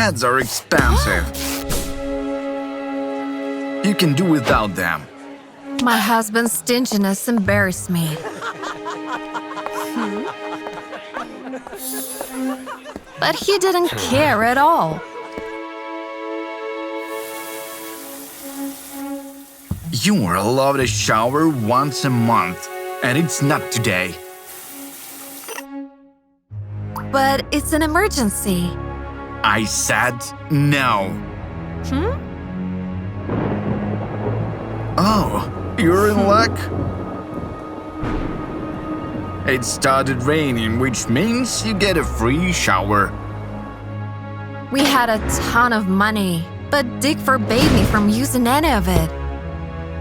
pads are expensive. You can do without them. My husband's stinginess embarrassed me. But he didn't care at all. You are allowed a shower once a month, and it's not today. But it's an emergency. I said no. Oh, you're in luck? It started raining, which means you get a free shower. We had a ton of money, but Dick forbade me from using any of it.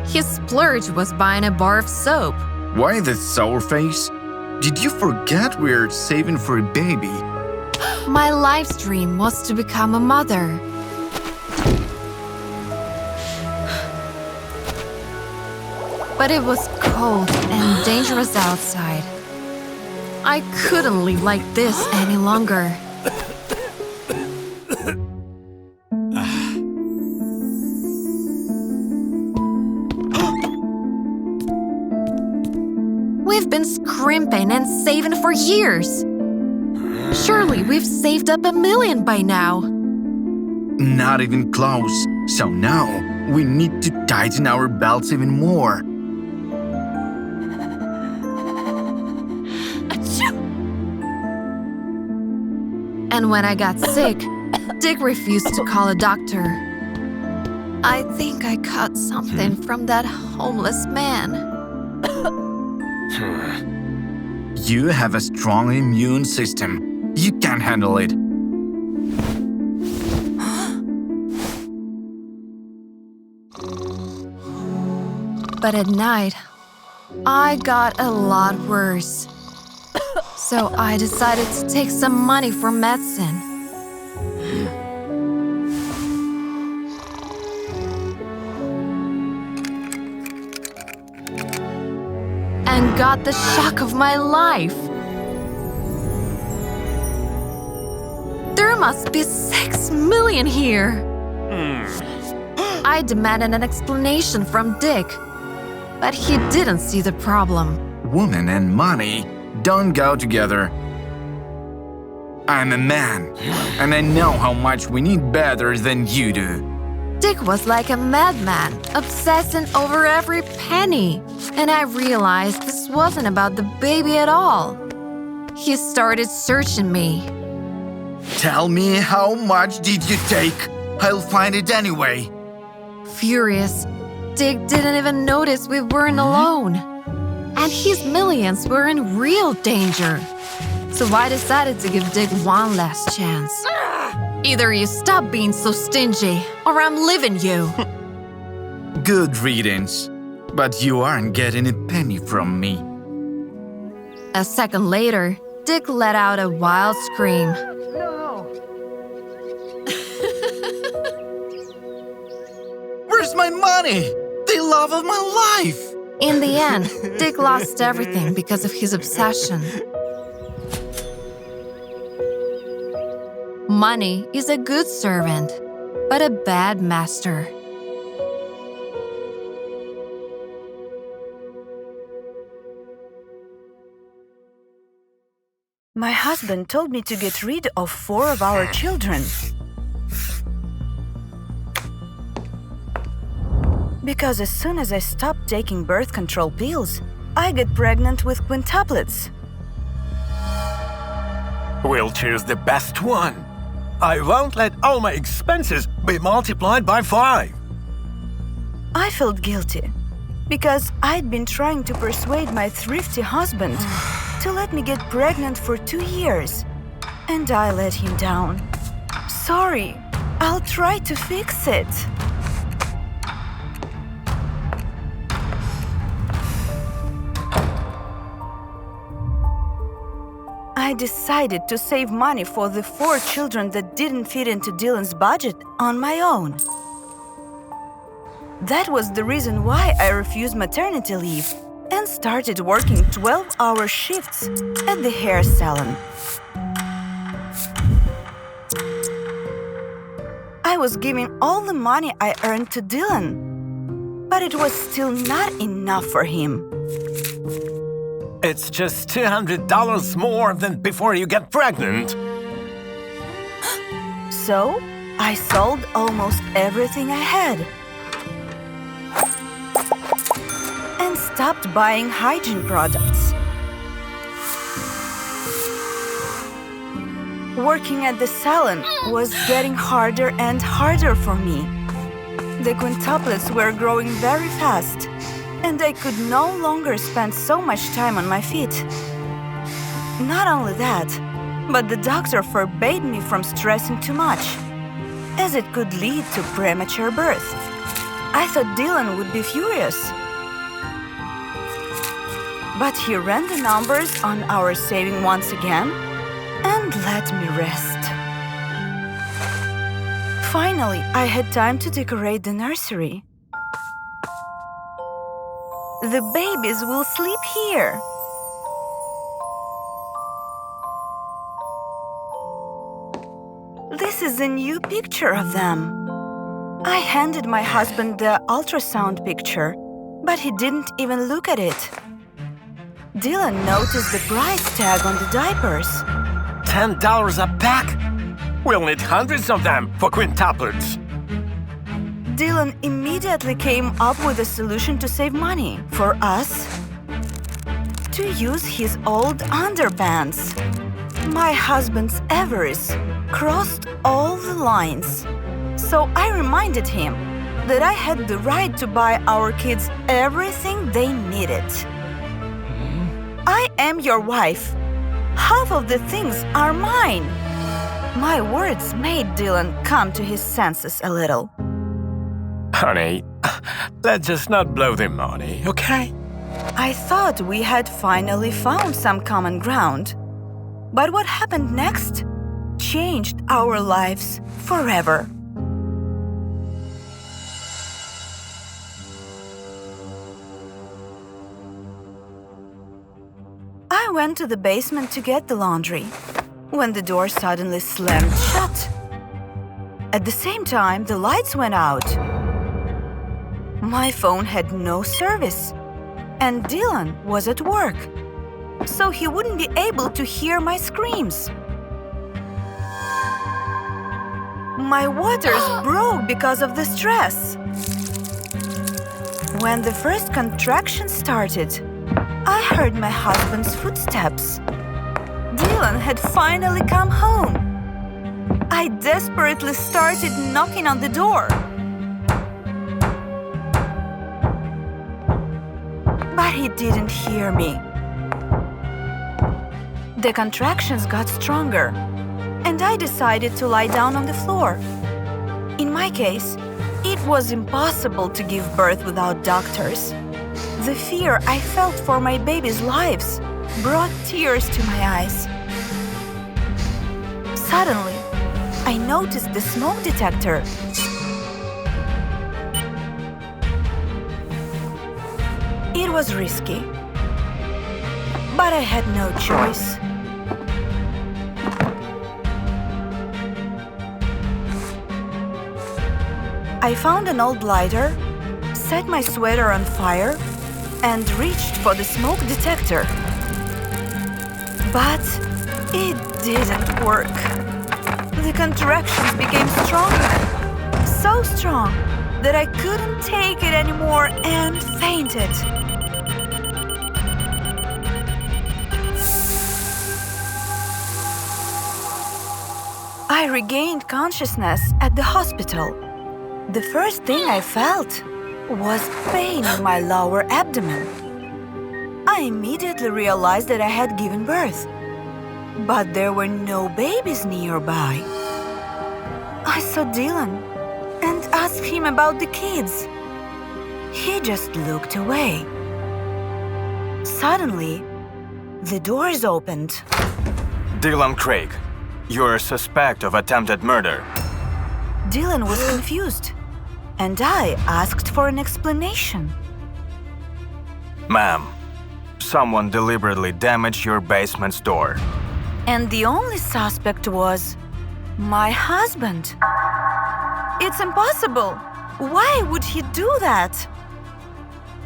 His splurge was buying a bar of soap. Why the sour face? Did you forget we're saving for a baby? My life's dream was to become a mother. But it was cold and dangerous outside. I couldn't live like this any longer. We've been scrimping and saving for years. Surely we've saved up $1 million by now. Not even close. So now we need to tighten our belts even more. And when I got sick, Dick refused to call a doctor. I think I caught something from that homeless man. You have a strong immune system. You can handle it. But at night, I got a lot worse. So I decided to take some money for medicine. And got the shock of my life. There must be $6 million here. I demanded an explanation from Dick, but he didn't see the problem. Woman and money don't go together. I'm a man, and I know how much we need better than you do. Dick was like a madman, obsessing over every penny. And I realized this wasn't about the baby at all. He started searching me. Tell me, how much did you take? I'll find it anyway. Furious, Dick didn't even notice we weren't alone. And his millions were in real danger. So I decided to give Dick one last chance. Either you stop being so stingy, or I'm leaving you. Good riddance. But you aren't getting a penny from me. A second later, Dick let out a wild scream. No! Where's my money? The love of my life! In the end, Dick lost everything because of his obsession. Money is a good servant, but a bad master. My husband told me to get rid of 4 of our children. Because as soon as I stopped taking birth control pills, I get pregnant with quintuplets. We'll choose the best one. I won't let all my expenses be multiplied by 5. I felt guilty because I'd been trying to persuade my thrifty husband to let me get pregnant for 2 years, and I let him down. Sorry, I'll try to fix it. I decided to save money for the 4 children that didn't fit into Dylan's budget on my own. That was the reason why I refused maternity leave and started working 12-hour shifts at the hair salon. I was giving all the money I earned to Dylan, but it was still not enough for him. It's just $200 more than before you get pregnant. So, I sold almost everything I had and stopped buying hygiene products. Working at the salon was getting harder and harder for me. The quintuplets were growing very fast, and I could no longer spend so much time on my feet. Not only that, but the doctor forbade me from stressing too much, as it could lead to premature birth. I thought Dylan would be furious. But he ran the numbers on our saving once again and let me rest. Finally, I had time to decorate the nursery. The babies will sleep here. This is a new picture of them. I handed my husband the ultrasound picture, but he didn't even look at it. Dylan noticed the price tag on the diapers. $10 a pack? We'll need hundreds of them for quintuplets. Dylan immediately came up with a solution to save money for us: to use his old underpants. My husband's avarice crossed all the lines. So I reminded him that I had the right to buy our kids everything they needed. I am your wife. Half of the things are mine. My words made Dylan come to his senses a little. Honey, let's just not blow the money, okay? I thought we had finally found some common ground. But what happened next changed our lives forever. I went to the basement to get the laundry, when the door suddenly slammed shut. At the same time, the lights went out. My phone had no service, and Dylan was at work, so he wouldn't be able to hear my screams. My waters broke because of the stress. When the first contraction started, I heard my husband's footsteps. Dylan had finally come home. I desperately started knocking on the door. But he didn't hear me. The contractions got stronger, and I decided to lie down on the floor. In my case, it was impossible to give birth without doctors. The fear I felt for my babies' lives brought tears to my eyes. Suddenly, I noticed the smoke detector. It was risky, but I had no choice. I found an old lighter, set my sweater on fire, and reached for the smoke detector. But it didn't work. The contractions became stronger, so strong that I couldn't take it anymore and fainted. I regained consciousness at the hospital. The first thing I felt was pain in my lower abdomen. I immediately realized that I had given birth, but there were no babies nearby. I saw Dylan and asked him about the kids. He just looked away. Suddenly, the doors opened. Dylan Craig, you're suspect of attempted murder. Dylan was confused, and I asked for an explanation. Ma'am, someone deliberately damaged your basement's door. And the only suspect was my husband. It's impossible. Why would he do that?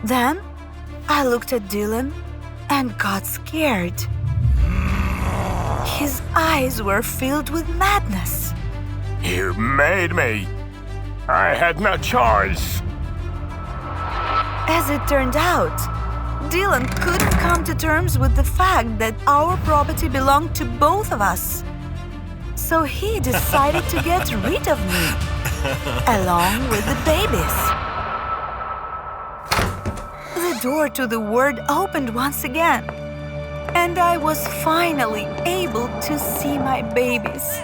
Then I looked at Dylan and got scared. His eyes were filled with madness. You made me. I had no choice. As it turned out, Dylan couldn't come to terms with the fact that our property belonged to both of us. So he decided to get rid of me, along with the babies. The door to the world opened once again, and I was finally able to see my babies.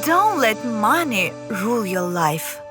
Don't let money rule your life.